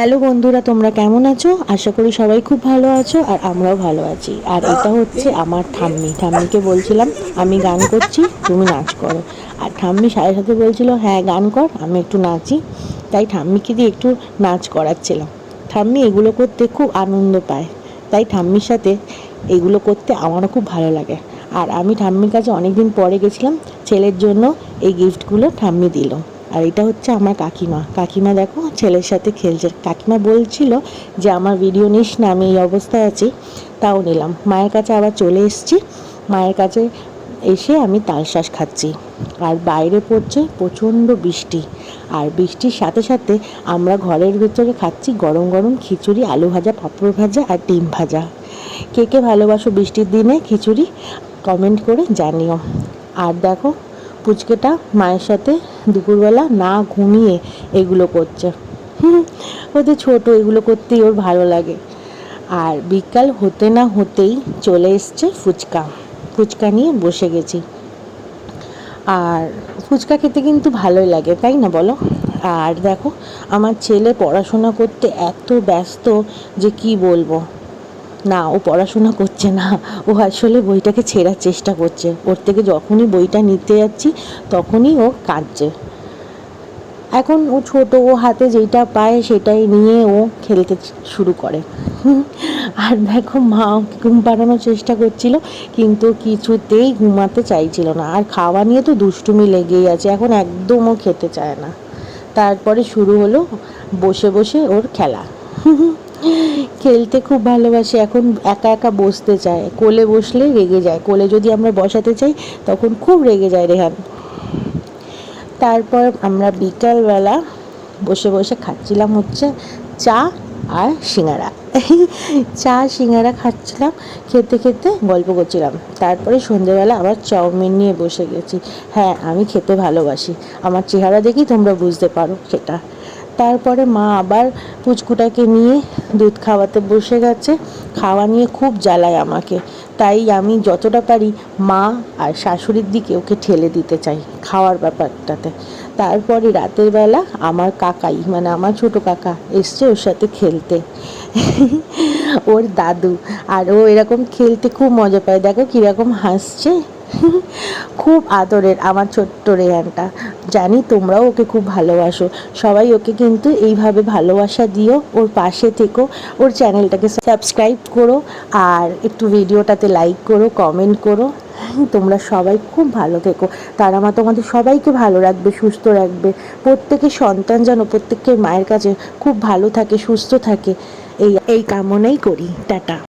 Hello বন্ধুরা, তোমরা কেমন আছো? আশা করি সবাই খুব ভালো আছো আর আমরাও ভালো আছি। আর এটা হচ্ছে আমার ঠাম্মিকে বলছিলাম আমি গান করছি, তুমি নাচ করো। আর ঠাম্মি সাথে সাথে বলছিল হ্যাঁ গান কর, আমি একটু নাচি। তাই ঠাম্মিকে দিয়ে একটু নাচ করাচ্ছিলাম। ঠাম্মি এগুলো করতে খুব আনন্দ পায়, তাই ঠাম্মির সাথে এগুলো করতে আমারও খুব ভালো লাগে। আর আমি ঠাম্মির কাছে অনেক দিন পরে গেছিলাম, ছেলের জন্য এই গিফটগুলো ঠাম্মি দিল। আর এটা হচ্ছে আমার কাকিমা দেখো ছেলের সাথে খেলছে। কাকিমা বলছিল যে আমার ভিডিও নিস না, আমি এই অবস্থায় আছি, তাও নিলাম। মায়ের কাছে আবার চলে এসেছি, মায়ের কাছে এসে আমি তালশাঁস খাচ্ছি। আর বাইরে পড়ছে প্রচণ্ড বৃষ্টি, আর বৃষ্টির সাথে সাথে আমরা ঘরের ভেতরে খাচ্ছি গরম গরম খিচুড়ি, আলু ভাজা, পাঁপড় ভাজা আর ডিম ভাজা। কে কে ভালোবাসো বৃষ্টির দিনে খিচুড়ি, কমেন্ট করে জানিও। আর দেখো পুচকেটা মায়ের সাথে দুপুরবেলা না ঘুমিয়ে এগুলো করছে। ও তো ছোটো, এগুলো করতেই ওর ভালো লাগে। আর বিকাল হতে না হতেই চলে এসছে ফুচকা নিয়ে বসে গেছি। আর ফুচকা খেতে কিন্তু ভালোই লাগে, তাই না বলো? আর দেখো আমার ছেলে পড়াশোনা করতে এত ব্যস্ত যে কি বলবো। না, ও পড়াশোনা করছে না, ও আসলে বইটাকে ছেঁড়ার চেষ্টা করছে। ওর থেকে যখনই বইটা নিতে যাচ্ছি তখনই ও কাঁদছে। এখন ও ছোট, ও হাতে যেটা পায় সেটাই নিয়ে ও খেলতে শুরু করে। আর দেখো মা ওকে ঘুম পাড়ানোর চেষ্টা করছিল, কিন্তু কিছুতেই ঘুমাতে চাইছিল না। আর খাওয়া নিয়ে তো দুষ্টুমি লেগেই আছে, এখন একদম ও খেতে চায় না। তারপরে শুরু হলো বসে বসে ওর খেলা। খেলতে খুব ভালোবাসে, এখন একা একা বসতে চায়, কোলে বসলে রেগে যায়, কোলে যদি আমরা বসাতে চাই তখন খুব রেগে যায় রেহান। তারপর আমরা বিকালবেলা বসে বসে খাচ্ছিলাম হচ্ছে চা আর সিঙ্গারা। চা সিঙ্গারা খাচ্ছিলাম, খেতে খেতে গল্প করছিলাম। তারপরে সন্ধেবেলা আবার চাউমিন নিয়ে বসে গেছি। হ্যাঁ, আমি খেতে ভালোবাসি, আমার চেহারা দেখেই তোমরা বুঝতে পারো সেটা। তারপরে মা আবার পুচকুটাকে নিয়ে দুধ খাওয়াতে বসে গেছে। খাওয়া নিয়ে খুব জ্বালায় আমাকে, তাই আমি যতটা পারি মা আর শাশুড়ির দিকে ওকে ঠেলে দিতে চাই খাওয়ার ব্যাপারটাতে। তারপরে রাতের বেলা আমার কাকাই, মানে আমার ছোটো কাকা এসছে ওর সাথে খেলতে। ওর দাদু, আর ও এরকম খেলতে খুব মজা পায়, দেখো কীরকম হাসছে। খুব আদরের আমার ছোট্ট রেহানটা। জানি তোমরাও ওকে খুব ভালোবাসো, সবাই ওকে কিন্তু এইভাবে ভালোবাসা দিও, ওর পাশে থেকো, ওর চ্যানেলটাকে সাবস্ক্রাইব করো, আর একটু ভিডিওটাতে লাইক করো, কমেন্ট করো। তোমরা সবাই খুব ভালো থেকো, তারা মা তোমাদের সবাইকে ভালো রাখবে, সুস্থ রাখবে। প্রত্যেকের সন্তান যেন প্রত্যেকের মায়ের কাছে খুব ভালো থাকে, সুস্থ থাকে, এই কামনাই করি। টাটা।